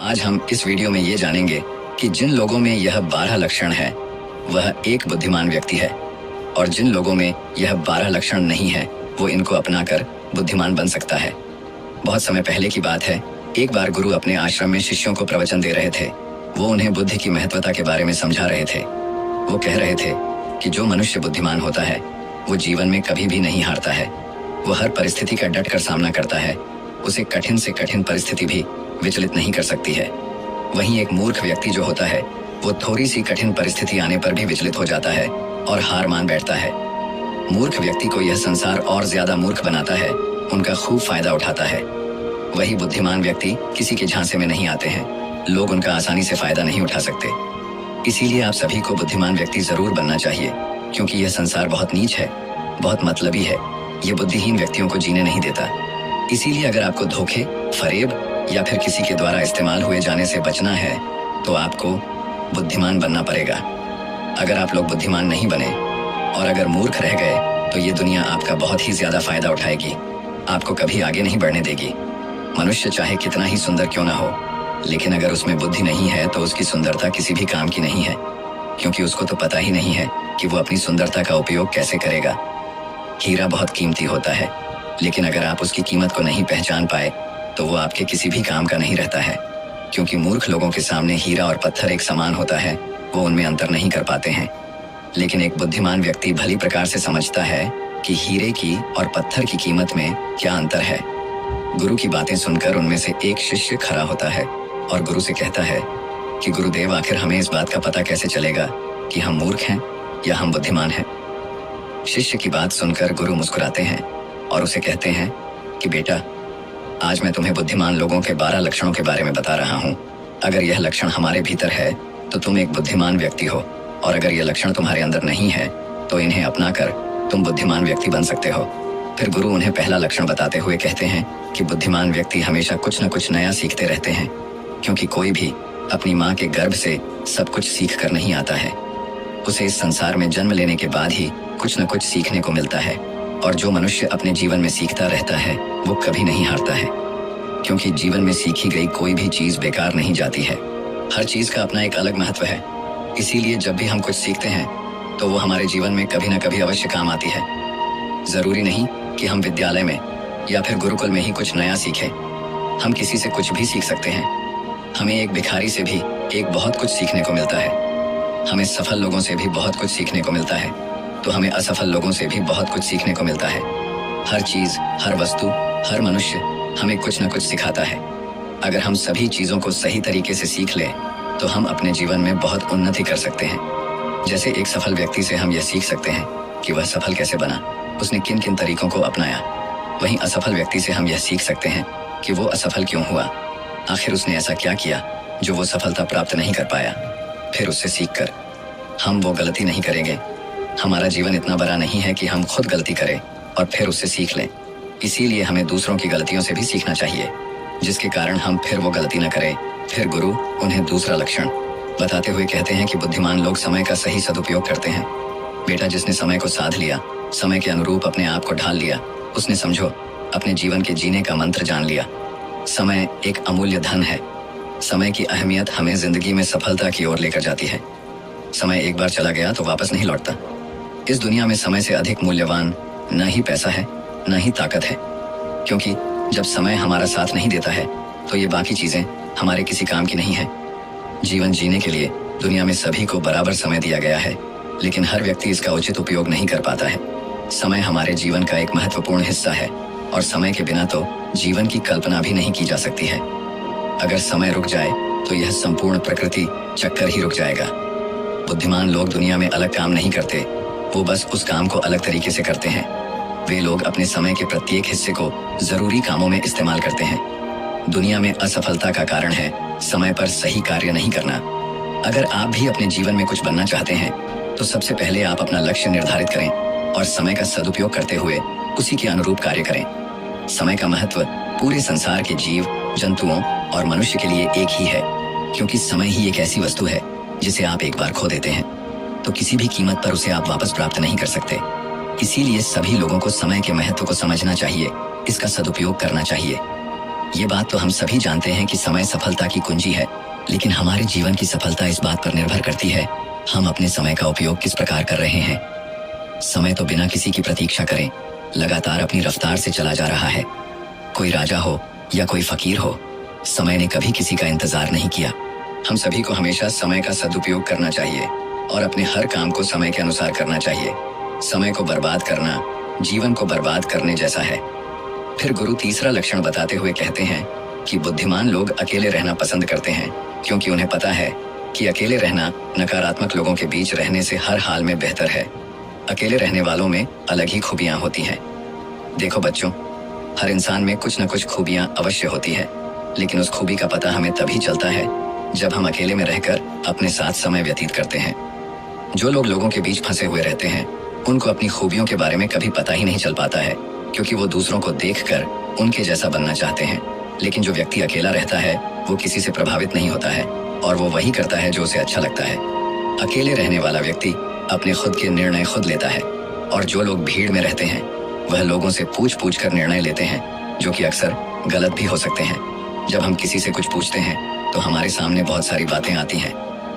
आज हम इस वीडियो में ये जानेंगे कि जिन लोगों में यह 12 लक्षण है वह एक बुद्धिमान व्यक्ति है और जिन लोगों में यह 12 लक्षण नहीं है वो इनको अपनाकर बुद्धिमान बन सकता है। बहुत समय पहले की बात है, एक बार गुरु अपने आश्रम में शिष्यों को प्रवचन दे रहे थे। वो उन्हें बुद्धि की महत्वता के बारे में समझा रहे थे। वो कह रहे थे कि जो मनुष्य बुद्धिमान होता है वो जीवन में कभी भी नहीं हारता है। वो हर परिस्थिति का डट कर सामना करता है। उसे कठिन से कठिन परिस्थिति भी विचलित नहीं कर सकती है। वहीं एक मूर्ख व्यक्ति जो होता है वो थोड़ी सी कठिन परिस्थिति आने पर भी विचलित हो जाता है और हार मान बैठता है। मूर्ख व्यक्ति को यह संसार और ज्यादा मूर्ख बनाता है, उनका खूब फायदा उठाता है। वही बुद्धिमान व्यक्ति किसी के झांसे में नहीं आते हैं, लोग उनका आसानी से फायदा नहीं उठा सकते। इसीलिए आप सभी को बुद्धिमान व्यक्ति जरूर बनना चाहिए, क्योंकि यह संसार बहुत नीच है, बहुत मतलबी है। यह बुद्धिहीन व्यक्तियों को जीने नहीं देता। इसीलिए अगर आपको धोखे, फरेब या फिर किसी के द्वारा इस्तेमाल हुए जाने से बचना है तो आपको बुद्धिमान बनना पड़ेगा। अगर आप लोग बुद्धिमान नहीं बने और अगर मूर्ख रह गए तो ये दुनिया आपका बहुत ही ज्यादा फायदा उठाएगी, आपको कभी आगे नहीं बढ़ने देगी। मनुष्य चाहे कितना ही सुंदर क्यों ना हो, लेकिन अगर उसमें बुद्धि नहीं है तो उसकी सुंदरता किसी भी काम की नहीं है, क्योंकि उसको तो पता ही नहीं है कि वो अपनी सुंदरता का उपयोग कैसे करेगा। हीरा बहुत कीमती होता है, लेकिन अगर आप उसकी कीमत को नहीं पहचान पाए तो वो आपके किसी भी काम का नहीं रहता है, क्योंकि मूर्ख लोगों के सामने हीरा और पत्थर एक समान होता है, वो उनमें अंतर नहीं कर पाते हैं। लेकिन एक बुद्धिमान व्यक्ति भली प्रकार से समझता है कि हीरे की और पत्थर की कीमत में क्या अंतर है। गुरु की बातें सुनकर उनमें से एक शिष्य खड़ा होता है और गुरु से कहता है कि गुरुदेव, आखिर हमें इस बात का पता कैसे चलेगा कि हम मूर्ख हैं या हम बुद्धिमान हैं। शिष्य की बात सुनकर गुरु मुस्कुराते हैं और उसे कहते हैं कि बेटा, आज मैं तुम्हें बुद्धिमान लोगों के 12 लक्षणों के बारे में बता रहा हूँ। अगर यह लक्षण हमारे भीतर है तो तुम एक बुद्धिमान व्यक्ति हो, और अगर यह लक्षण तुम्हारे अंदर नहीं है तो इन्हें अपनाकर तुम बुद्धिमान व्यक्ति बन सकते हो। फिर गुरु उन्हें पहला लक्षण बताते हुए कहते हैं कि बुद्धिमान व्यक्ति हमेशा कुछ न कुछ नया सीखते रहते हैं, क्योंकि कोई भी अपनी माँ के गर्भ से सब कुछ सीख कर नहीं आता है। उसे इस संसार में जन्म लेने के बाद ही कुछ न कुछ सीखने को मिलता है, और जो मनुष्य अपने जीवन में सीखता रहता है वो कभी नहीं हारता है, क्योंकि जीवन में सीखी गई कोई भी चीज बेकार नहीं जाती है। हर चीज का अपना एक अलग महत्व है। इसीलिए जब भी हम कुछ सीखते हैं तो वो हमारे जीवन में कभी न कभी अवश्य काम आती है। जरूरी नहीं कि हम विद्यालय में या फिर गुरुकुल में ही कुछ नया सीखें। हम किसी से कुछ भी सीख सकते हैं। हमें एक भिखारी से भी एक बहुत कुछ सीखने को मिलता है। हमें सफल लोगों से भी बहुत कुछ सीखने को मिलता है, तो हमें असफल लोगों से भी बहुत कुछ सीखने को मिलता है। हर चीज, हर वस्तु, हर मनुष्य हमें कुछ न कुछ सिखाता है। अगर हम सभी चीजों को सही तरीके से सीख लें तो हम अपने जीवन में बहुत उन्नति कर सकते हैं। जैसे एक सफल व्यक्ति से हम यह सीख सकते हैं कि वह सफल कैसे बना, उसने किन किन तरीकों को अपनाया। वहीं असफल व्यक्ति से हम यह सीख सकते हैं कि वो असफल क्यों हुआ, आखिर उसने ऐसा क्या किया जो वो सफलता प्राप्त नहीं कर पाया। फिर उससे सीखकर हम वो गलती नहीं करेंगे। हमारा जीवन इतना बड़ा नहीं है कि हम खुद गलती करें और फिर उससे सीख लें। इसीलिए हमें दूसरों की गलतियों से भी सीखना चाहिए, जिसके कारण हम फिर वो गलती न करें। फिर गुरु उन्हें दूसरा लक्षण बताते हुए कहते हैं कि बुद्धिमान लोग समय का सही सदुपयोग करते हैं। बेटा, जिसने समय को साध लिया, समय के अनुरूप अपने आप को ढाल लिया, उसने समझो अपने जीवन के जीने का मंत्र जान लिया। समय एक अमूल्य धन है। समय की अहमियत हमें जिंदगी में सफलता की ओर लेकर जाती है। समय एक बार चला गया तो वापस नहीं लौटता। इस दुनिया में समय से अधिक मूल्यवान न ही पैसा है न ही ताकत है, क्योंकि जब समय हमारा साथ नहीं देता है तो ये बाकी चीजें हमारे किसी काम की नहीं है। जीवन जीने के लिए दुनिया में सभी को बराबर समय दिया गया है, लेकिन हर व्यक्ति इसका उचित उपयोग नहीं कर पाता है। समय हमारे जीवन का एक महत्वपूर्ण हिस्सा है, और समय के बिना तो जीवन की कल्पना भी नहीं की जा सकती है। अगर समय रुक जाए तो यह संपूर्ण प्रकृति चक्कर ही रुक जाएगा। बुद्धिमान लोग दुनिया में अलग काम नहीं करते, वो बस उस काम को अलग तरीके से करते हैं। वे लोग अपने समय के प्रत्येक हिस्से को जरूरी कामों में इस्तेमाल करते हैं। दुनिया में असफलता का कारण है समय पर सही कार्य नहीं करना। अगर आप भी अपने जीवन में कुछ बनना चाहते हैं तो सबसे पहले आप अपना लक्ष्य निर्धारित करें और समय का सदुपयोग करते हुए उसी के अनुरूप कार्य करें। समय का महत्व पूरे संसार के जीव, जंतुओं और मनुष्य के लिए एक ही है, क्योंकि समय ही एक ऐसी वस्तु है जिसे आप एक बार खो देते हैं तो किसी भी कीमत पर उसे आप वापस प्राप्त नहीं कर सकते। इसीलिए सभी लोगों को समय के महत्व को समझना चाहिए, इसका सदुपयोग करना चाहिए। ये बात तो हम सभी जानते हैं कि समय सफलता की कुंजी है, लेकिन हमारे जीवन की सफलता इस बात पर निर्भर करती है हम अपने समय का उपयोग किस प्रकार कर रहे हैं। समय तो बिना किसी की प्रतीक्षा करे लगातार अपनी रफ्तार से चला जा रहा है। कोई राजा हो या कोई फकीर हो, समय ने कभी किसी का इंतजार नहीं किया। हम सभी को हमेशा समय का सदुपयोग करना चाहिए और अपने हर काम को समय के अनुसार करना चाहिए। समय को बर्बाद करना जीवन को बर्बाद करने जैसा है। फिर गुरु तीसरा लक्षण बताते हुए कहते हैं कि बुद्धिमान लोग अकेले रहना पसंद करते हैं, क्योंकि उन्हें पता है कि अकेले रहना नकारात्मक लोगों के बीच रहने से हर हाल में बेहतर है। अकेले रहने वालों में अलग ही खूबियां होती हैं। देखो बच्चों, हर इंसान में कुछ न कुछ खूबियां अवश्य होती है, लेकिन उस खूबी का पता हमें तभी चलता है जब हम अकेले में रहकर अपने साथ समय व्यतीत करते हैं। जो लोग लोगों के बीच फंसे हुए रहते हैं, उनको अपनी खूबियों के बारे में कभी पता ही नहीं चल पाता है, क्योंकि वो दूसरों को देखकर उनके जैसा बनना चाहते हैं। लेकिन जो व्यक्ति अकेला रहता है वो किसी से प्रभावित नहीं होता है और वो वही करता है जो उसे अच्छा लगता है। अकेले रहने वाला व्यक्ति अपने खुद के निर्णय खुद लेता है, और जो लोग भीड़ में रहते हैं वह लोगों से पूछ पूछ कर निर्णय लेते हैं, जो कि अक्सर गलत भी हो सकते हैं। जब हम किसी से कुछ पूछते हैं तो हमारे सामने बहुत सारी बातें आती हैं,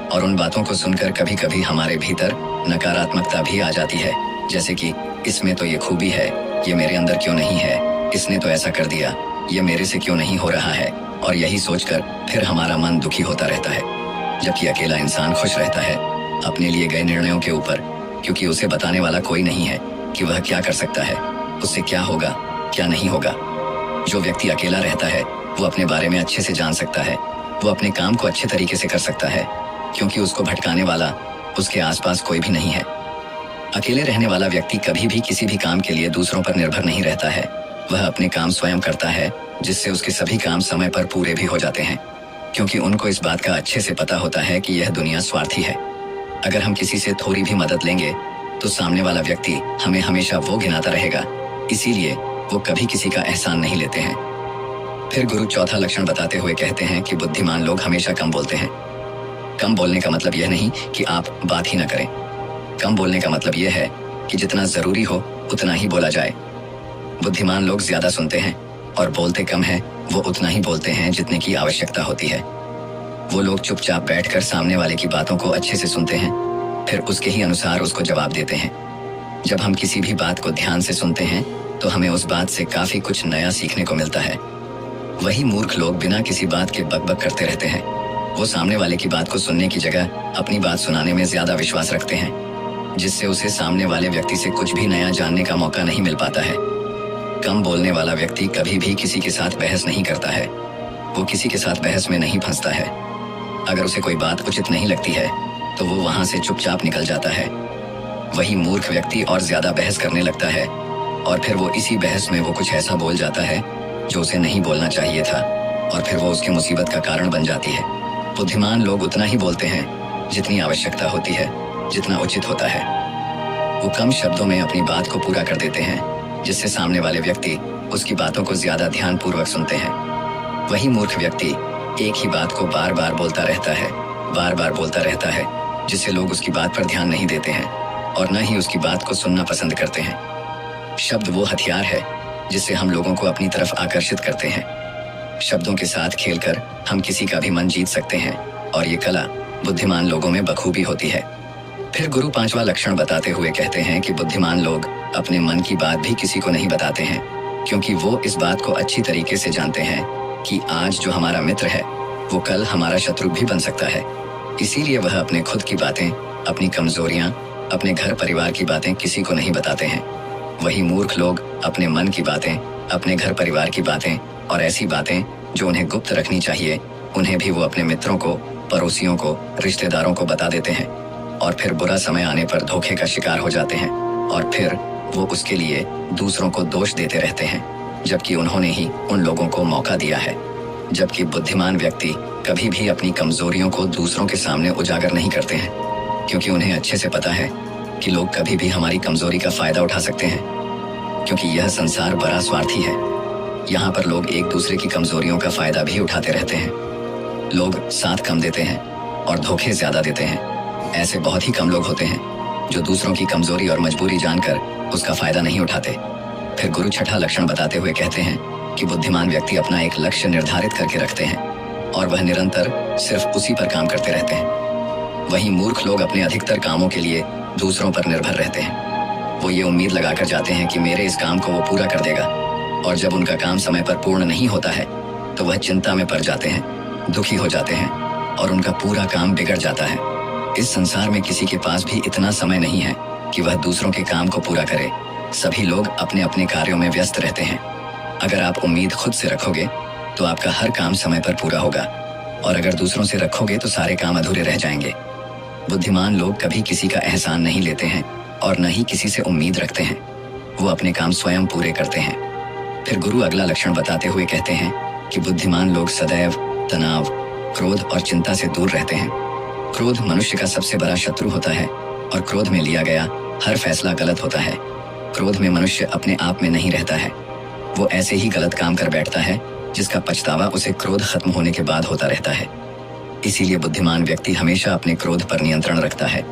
और उन बातों को सुनकर कभी कभी हमारे भीतर नकारात्मकता भी आ जाती है, जैसे कि इसमें तो ये खूबी है, ये मेरे अंदर क्यों नहीं है, इसने तो ऐसा कर दिया, ये मेरे से क्यों नहीं हो रहा है। और यही सोचकर फिर हमारा मन दुखी होता रहता है। जबकि अकेला इंसान खुश रहता है अपने लिए गए निर्णयों के ऊपर, क्योंकि उसे बताने वाला कोई नहीं है कि वह क्या कर सकता है, उससे क्या होगा क्या नहीं होगा। जो व्यक्ति अकेला रहता है वो अपने बारे में अच्छे से जान सकता है, वो अपने काम को अच्छे तरीके से कर सकता है, क्योंकि उसको भटकाने वाला उसके आसपास कोई भी नहीं है। अकेले रहने वाला व्यक्ति कभी भी किसी भी काम के लिए दूसरों पर निर्भर नहीं रहता है। वह अपने काम स्वयं करता है, जिससे उसके सभी काम समय पर पूरे भी हो जाते हैं, क्योंकि उनको इस बात का अच्छे से पता होता है कि यह दुनिया स्वार्थी है। अगर हम किसी से थोड़ी भी मदद लेंगे तो सामने वाला व्यक्ति हमें हमेशा वो गिनाता रहेगा, इसीलिए वो कभी किसी का एहसान नहीं लेते हैं। फिर गुरु चौथा लक्षण बताते हुए कहते हैं कि बुद्धिमान लोग हमेशा कम बोलते हैं। कम बोलने का मतलब यह नहीं कि आप बात ही ना करें। कम बोलने का मतलब यह है कि जितना जरूरी हो उतना ही बोला जाए। बुद्धिमान लोग ज्यादा सुनते हैं और बोलते कम है, वो उतना ही बोलते हैं जितने की आवश्यकता होती है। वो लोग चुपचाप बैठकर सामने वाले की बातों को अच्छे से सुनते हैं, फिर उसके ही अनुसार उसको जवाब देते हैं। जब हम किसी भी बात को ध्यान से सुनते हैं तो हमें उस बात से काफी कुछ नया सीखने को मिलता है। वही मूर्ख लोग बिना किसी बात के बकबक करते रहते हैं। वो सामने वाले की बात को सुनने की जगह अपनी बात सुनाने में ज्यादा विश्वास रखते हैं, जिससे उसे सामने वाले व्यक्ति से कुछ भी नया जानने का मौका नहीं मिल पाता है। कम बोलने वाला व्यक्ति कभी भी किसी के साथ बहस नहीं करता है। वो किसी के साथ बहस में नहीं फंसता है। अगर उसे कोई बात उचित नहीं लगती है तो वो वहां से चुपचाप निकल जाता है। वही मूर्ख व्यक्ति और ज्यादा बहस करने लगता है, और फिर वो इसी बहस में वो कुछ ऐसा बोल जाता है जो उसे नहीं बोलना चाहिए था, और फिर वो उसकी मुसीबत का कारण बन जाती है। बुद्धिमान लोग उतना ही बोलते हैं जितनी आवश्यकता होती है, जितना उचित होता है। वो कम शब्दों में अपनी बात को पूरा कर देते हैं, जिससे सामने वाले व्यक्ति उसकी बातों को ज्यादा ध्यानपूर्वक सुनते हैं। वही मूर्ख व्यक्ति एक ही बात को बार बार बोलता रहता है, जिससे लोग उसकी बात पर ध्यान नहीं देते हैं और न ही उसकी बात को सुनना पसंद करते हैं। शब्द वो हथियार है जिससे हम लोगों को अपनी तरफ आकर्षित करते हैं। शब्दों के साथ खेलकर हम किसी का भी मन जीत सकते हैं, और ये कला बुद्धिमान लोगों में बखूबी होती है। फिर गुरु पांचवा लक्षण बताते हुए कहते हैं कि बुद्धिमान लोग अपने मन की बात भी किसी को नहीं बताते हैं, क्योंकि वो इस बात को अच्छी तरीके से जानते हैं कि आज जो हमारा मित्र है वो कल हमारा शत्रु भी बन सकता है। इसीलिए वह अपने खुद की बातें, अपनी कमजोरियां, अपने घर परिवार की बातें किसी को नहीं बताते हैं। वही मूर्ख लोग अपने मन की बातें, अपने घर परिवार की बातें और ऐसी बातें जो उन्हें गुप्त रखनी चाहिए, उन्हें भी वो अपने मित्रों को, पड़ोसियों को, रिश्तेदारों को बता देते हैं, और फिर बुरा समय आने पर धोखे का शिकार हो जाते हैं, और फिर वो उसके लिए दूसरों को दोष देते रहते हैं, जबकि उन्होंने ही उन लोगों को मौका दिया है। जबकि बुद्धिमान व्यक्ति कभी भी अपनी कमजोरियों को दूसरों के सामने उजागर नहीं करते हैं, क्योंकि उन्हें अच्छे से पता है कि लोग कभी भी हमारी कमजोरी का फायदा उठा सकते हैं, क्योंकि यह संसार बड़ा स्वार्थी है। यहाँ पर लोग एक दूसरे की कमजोरियों का फायदा भी उठाते रहते हैं। लोग साथ कम देते हैं और धोखे ज्यादा देते हैं। ऐसे बहुत ही कम लोग होते हैं जो दूसरों की कमजोरी और मजबूरी जानकर उसका फायदा नहीं उठाते। फिर गुरु छठा लक्षण बताते हुए कहते हैं कि बुद्धिमान व्यक्ति अपना एक लक्ष्य निर्धारित करके रखते हैं और वह निरंतर सिर्फ उसी पर काम करते रहते हैं। वहीं मूर्ख लोग अपने अधिकतर कामों के लिए दूसरों पर निर्भर रहते हैं। वो ये उम्मीद लगाकर जाते हैं कि मेरे इस काम को वो पूरा कर देगा, और जब उनका काम समय पर पूर्ण नहीं होता है तो वह चिंता में पड़ जाते हैं, दुखी हो जाते हैं और उनका पूरा काम बिगड़ जाता है। इस संसार में किसी के पास भी इतना समय नहीं है कि वह दूसरों के काम को पूरा करे। सभी लोग अपने अपने कार्यों में व्यस्त रहते हैं। अगर आप उम्मीद खुद से रखोगे तो आपका हर काम समय पर पूरा होगा, और अगर दूसरों से रखोगे तो सारे काम अधूरे रह जाएंगे। बुद्धिमान लोग कभी किसी का एहसान नहीं लेते हैं और न ही किसी से उम्मीद रखते हैं। वो अपने काम स्वयं पूरे करते हैं। फिर गुरु अगला लक्षण बताते हुए कहते हैं कि बुद्धिमान लोग सदैव तनाव, क्रोध और चिंता से दूर रहते हैं। क्रोध मनुष्य का सबसे बड़ा शत्रु होता है और क्रोध में लिया गया हर फैसला गलत होता है। क्रोध में मनुष्य अपने आप में नहीं रहता है। वो ऐसे ही गलत काम कर बैठता है जिसका पछतावा उसे क्रोध खत्म होने के बाद होता रहता है। इसीलिए बुद्धिमान व्यक्ति हमेशा अपने क्रोध पर नियंत्रण रखता है।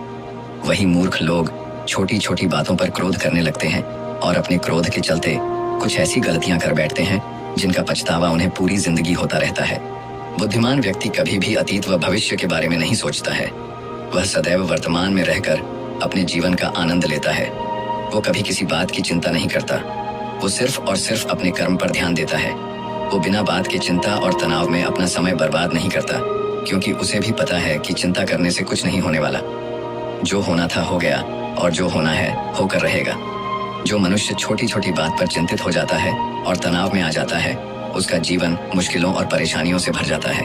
वही मूर्ख लोग छोटी छोटी बातों पर क्रोध करने लगते हैं और अपने क्रोध के चलते कुछ ऐसी गलतियां कर बैठते हैं जिनका पछतावा उन्हें पूरी जिंदगी होता रहता है। बुद्धिमान व्यक्ति कभी भी अतीत व भविष्य के बारे में नहीं सोचता है। वह सदैव वर्तमान में रहकर अपने जीवन का आनंद लेता है। वो कभी किसी बात की चिंता नहीं करता। वो सिर्फ और सिर्फ अपने कर्म पर ध्यान देता है। वो बिना बात की चिंता और तनाव में अपना समय बर्बाद नहीं करता, क्योंकि उसे भी पता है कि चिंता करने से कुछ नहीं होने वाला। जो होना था हो गया और जो होना है होकर रहेगा। जो मनुष्य छोटी छोटी बात पर चिंतित हो जाता है और तनाव में आ जाता है, उसका जीवन मुश्किलों और परेशानियों से भर जाता है।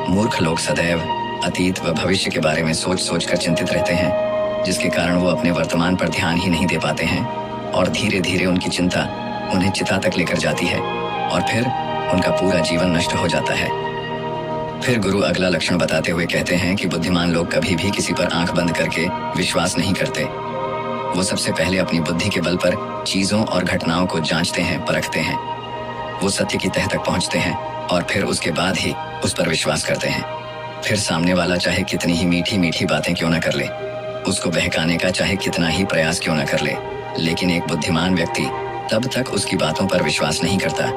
मूर्ख लोग सदैव अतीत व भविष्य के बारे में सोच सोच कर चिंतित रहते हैं, जिसके कारण वो अपने वर्तमान पर ध्यान ही नहीं दे पाते हैं और धीरे धीरे उनकी चिंता उन्हें चिता तक लेकर जाती है और फिर उनका पूरा जीवन नष्ट हो जाता है। फिर गुरु अगला लक्षण बताते हुए कहते हैं कि बुद्धिमान लोग कभी भी किसी पर आंख बंद करके विश्वास नहीं करते। वो सबसे पहले अपनी बुद्धि के बल पर चीजों और घटनाओं को जांचते हैं, परखते हैं। वो सत्य की तह तक पहुंचते हैं और फिर उसके बाद ही उस पर विश्वास करते हैं। फिर सामने वाला चाहे कितनी ही मीठी मीठी बातें क्यों न कर ले, उसको बहकाने का चाहे कितना ही प्रयास क्यों न कर ले, लेकिन एक बुद्धिमान व्यक्ति तब तक उसकी बातों पर विश्वास नहीं करता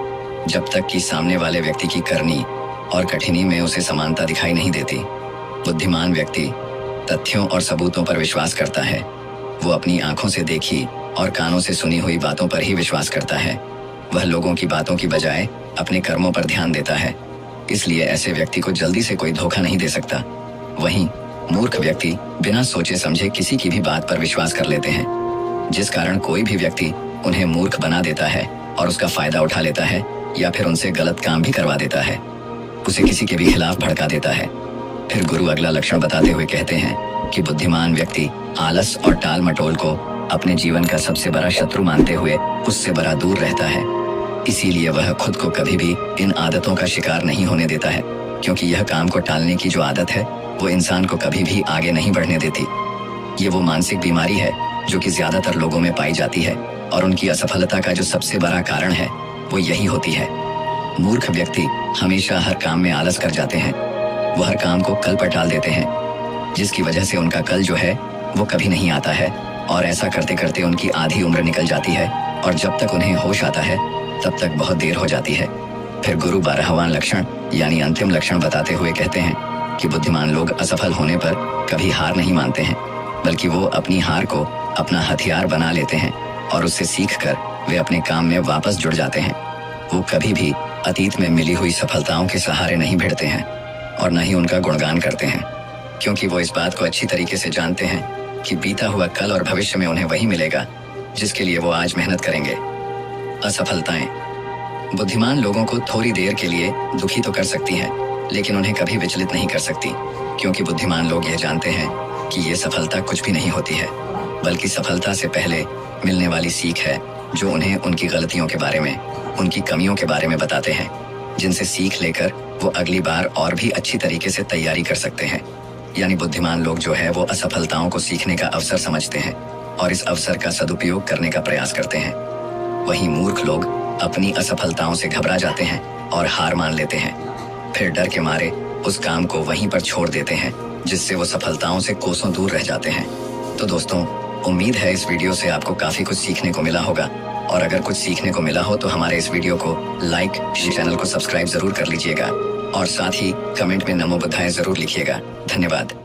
जब तक कि सामने वाले व्यक्ति की करनी और कठिनी में उसे समानता दिखाई नहीं देती। बुद्धिमान व्यक्ति तथ्यों और सबूतों पर विश्वास करता है। वो अपनी आंखों से देखी और कानों से सुनी हुई बातों पर ही विश्वास करता है। वह लोगों की बातों की बजाय अपने कर्मों पर ध्यान देता है। इसलिए ऐसे व्यक्ति को जल्दी से कोई धोखा नहीं दे सकता। वहीं मूर्ख व्यक्ति बिना सोचे समझे किसी की भी बात पर विश्वास कर लेते हैं, जिस कारण कोई भी व्यक्ति उन्हें मूर्ख बना देता है और उसका फायदा उठा लेता है या फिर उनसे गलत काम भी करवा देता है, उसे किसी के भी खिलाफ भड़का देता है। फिर गुरु अगला लक्षण बताते हुए कहते हैं कि बुद्धिमान व्यक्ति आलस और टाल मटोल को अपने जीवन का सबसे बड़ा शत्रु मानते हुए उससे बड़ा दूर रहता है। इसीलिए वह खुद को कभी भी इन आदतों का शिकार नहीं होने देता है, क्योंकि यह काम को टालने की जो आदत है वो इंसान को कभी भी आगे नहीं बढ़ने देती। ये वो मानसिक बीमारी है जो कि ज्यादातर लोगों में पाई जाती है और उनकी असफलता का जो सबसे बड़ा कारण है वो यही होती है। मूर्ख व्यक्ति हमेशा हर काम में आलस कर जाते हैं। वो हर काम को कल पर टाल देते हैं, जिसकी वजह से उनका कल जो है वो कभी नहीं आता है और ऐसा करते करते उनकी आधी उम्र निकल जाती है और जब तक उन्हें होश आता है तब तक बहुत देर हो जाती है। फिर गुरु 12वां लक्षण यानी अंतिम लक्षण बताते हुए कहते हैं कि बुद्धिमान लोग असफल होने पर कभी हार नहीं मानते हैं, बल्कि वो अपनी हार को अपना हथियार बना लेते हैं और उससे सीखकर वे अपने काम में वापस जुड़ जाते हैं। वो कभी भी अतीत में मिली हुई सफलताओं के सहारे नहीं भिड़ते हैं और न ही उनका गुणगान करते हैं, क्योंकि वो इस बात को अच्छी तरीके से जानते हैं कि बीता हुआ कल और भविष्य में उन्हें वही मिलेगा जिसके लिए वो आज मेहनत करेंगे। असफलताएं बुद्धिमान लोगों को थोड़ी देर के लिए दुखी तो कर सकती हैं, लेकिन उन्हें कभी विचलित नहीं कर सकती, क्योंकि बुद्धिमान लोग यह जानते हैं कि ये सफलता कुछ भी नहीं होती है, बल्कि सफलता से पहले मिलने वाली सीख है जो उन्हें उनकी गलतियों के बारे में, उनकी कमियों के बारे में बताते हैं, जिनसे सीख लेकर वो अगली बार और भी अच्छी तरीके से तैयारी कर सकते हैं। यानी बुद्धिमान लोग जो है वो असफलताओं को सीखने का अवसर समझते हैं और इस अवसर का सदुपयोग करने का प्रयास करते हैं। वहीं मूर्ख लोग अपनी असफलताओं से घबरा जाते हैं और हार मान लेते हैं। फिर डर के मारे उस काम को वहीं पर छोड़ देते हैं, जिससे वो सफलताओं से कोसों दूर रह जाते हैं। तो दोस्तों, उम्मीद है इस वीडियो से आपको काफी कुछ सीखने को मिला होगा। और अगर कुछ सीखने को मिला हो तो हमारे इस वीडियो को लाइक, चैनल को सब्सक्राइब जरूर कर लीजिएगा और साथ ही कमेंट में नमो बुद्धाय जरूर लिखिएगा। धन्यवाद।